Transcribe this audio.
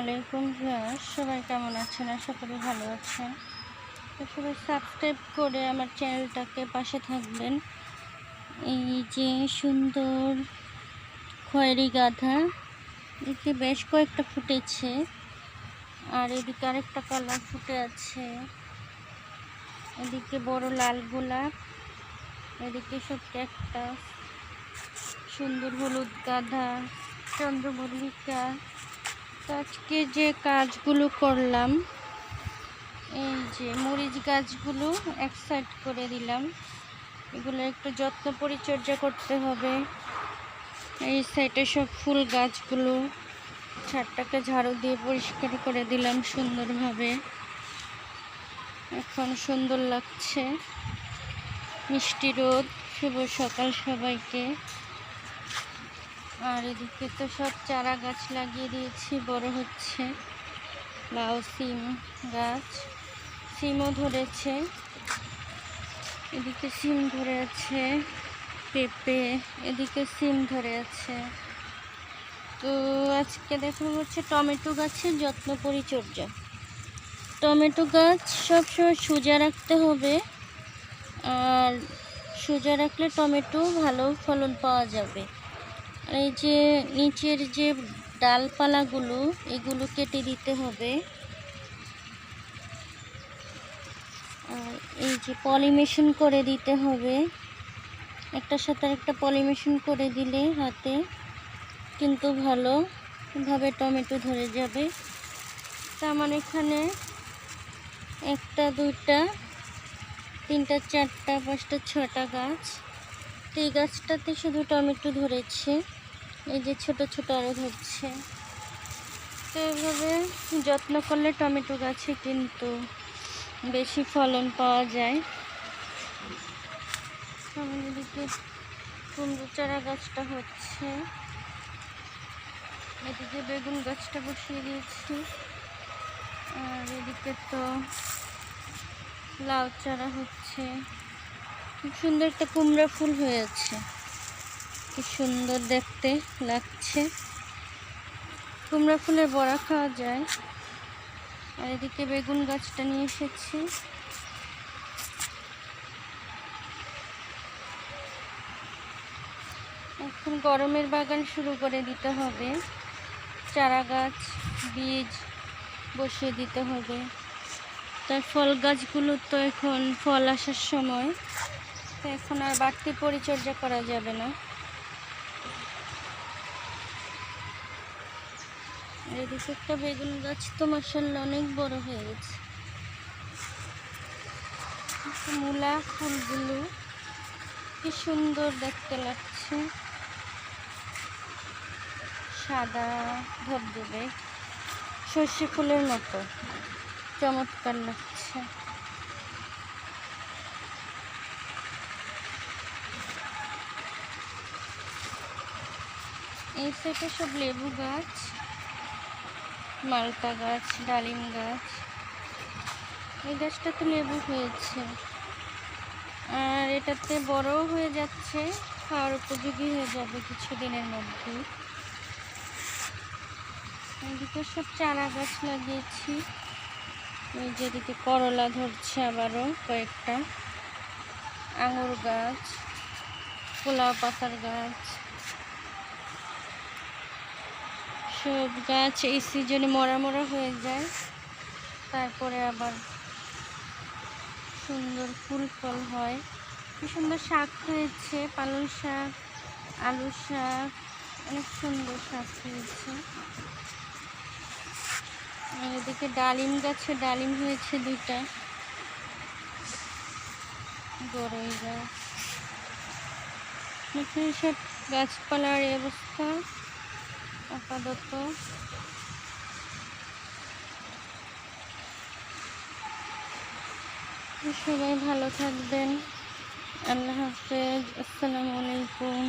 আলাইকুম ভিউয়ার্স, সবাই কেমন আছেন? আশা করি ভালো আছেন। তো সবাই সাবস্ক্রাইব করে আমার চ্যানেলটাকে পাশে থাকবেন। এই যে সুন্দর খয়েরি গাঁদা, এদিকে বেশ কয়েকটা ফুটেছে, আর এদিকে আরেকটা কালার ফুটে আছে। এদিকে বড় লাল গোলাপ, এদিকে সব ক্যাকটাস, সুন্দর হলুদ গাঁদা, চন্দ্রমল্লিকা। আজকে যে কাজগুলো করলাম, এই যে মরিচ গাছগুলো এক সাইড করে দিলাম, এগুলো একটু যত্ন পরিচর্যা করতে হবে। এই সাইডে সব ফুল গাছগুলো ছাদটাকে ঝাড়ু দিয়ে পরিষ্কার করে দিলাম সুন্দরভাবে। এখন সুন্দর লাগছে, মিষ্টি রোদ। শুভ সকাল সবাইকে। আর এদিকে তো সব চারা গাছ লাগিয়ে দিয়েছি, বড় হচ্ছে। লাউ সিম গাছ, সিমও ধরেছে, এদিকে সিম ধরে আছে, পেঁপে, এদিকে সিম ধরে আছে। তো আজকে দেখা হচ্ছে টমেটো গাছের যত্ন পরিচর্যা। টমেটো গাছ সবসময় সোজা রাখতে হবে, আর সোজা রাখলে টমেটো ভালো ফলন পাওয়া যাবে। এই যে নিচের যে ডালপালাগুলো, এগুলো কেটে দিতে হবে। আর এই যে পলিনেশন করে দিতে হবে, একটার সাথে একটা পলিনেশন করে দিলে হাতে কিন্তু ভালোভাবে টমেটো ধরে যাবে। তার মানে এখানে একটা, দুইটা, তিনটা, চারটা, পাঁচটা, ছটা গাছ। তো এই গাছটাতে শুধু টমেটো ধরেছে, এই যে ছোট ছোট আরও ধরছে। তো এভাবে যত্ন করলে টমেটো গাছে কিন্তু বেশি ফলন পাওয়া যায়। আমার এদিকে কুমড়ো চারা গাছটা হচ্ছে, এদিকে বেগুন গাছটা বসিয়ে দিয়েছি, আর এদিকে তো লাউ চারা হচ্ছে। খুব সুন্দর একটা কুমড়া ফুল হয়েছে, কি সুন্দর দেখতে লাগছে। কুমড়া ফুলের বড়া খাওয়া যায়। আর এদিকে বেগুন গাছটা নিয়ে এসেছি। এখন গরমের বাগান শুরু করে দিতে হবে, চারা গাছ বীজ বসিয়ে দিতে হবে। তার ফল গাছগুলো তো এখন ফল আসার সময়, তো এখন আর বাড়তি পরিচর্যা করা যাবে না। এদিকে একটা বেগুন গাছ তো মাশাআল্লাহ অনেক বড় হয়ে গেছে। মূলা ফুলগুলো কি সুন্দর দেখতে লাগছে, সাদা ধবধবে সর্ষে ফুলের মতো চমৎকার লাগছে। এই সাইডে সব লেবু গাছ, মালটা গাছ, ডালিম গাছ। এই গাছটাতে লেবু হয়েছে, আর এটাতে বড়ও হয়ে যাচ্ছে, খাওয়ার উপযোগী হয়ে যাবে কিছুদিনের মধ্যে। এদিকে সব চারা গাছ লাগিয়েছি। এই যেদিকে করলা ধরছে, আবারও কয়েকটা আঙুর গাছ, পোলাও পাতার গাছ। সব গাছ এই সিজনে মরা মরা হয়ে যায়, তারপরে আবার সুন্দর ফুল ফল হয়। কি সুন্দর শাক হয়েছে, পালং শাক, আলু শাক, অনেক সুন্দর শাক হয়েছে। আর এদিকে ডালিম গাছে ডালিম হয়েছে দুইটা, বড়ই গাছ। এখানে সব গাছপালার অবস্থা আপাতত। সবাই ভালো থাকবেন। আল্লাহ হাফেজ, আসসালামু আলাইকুম।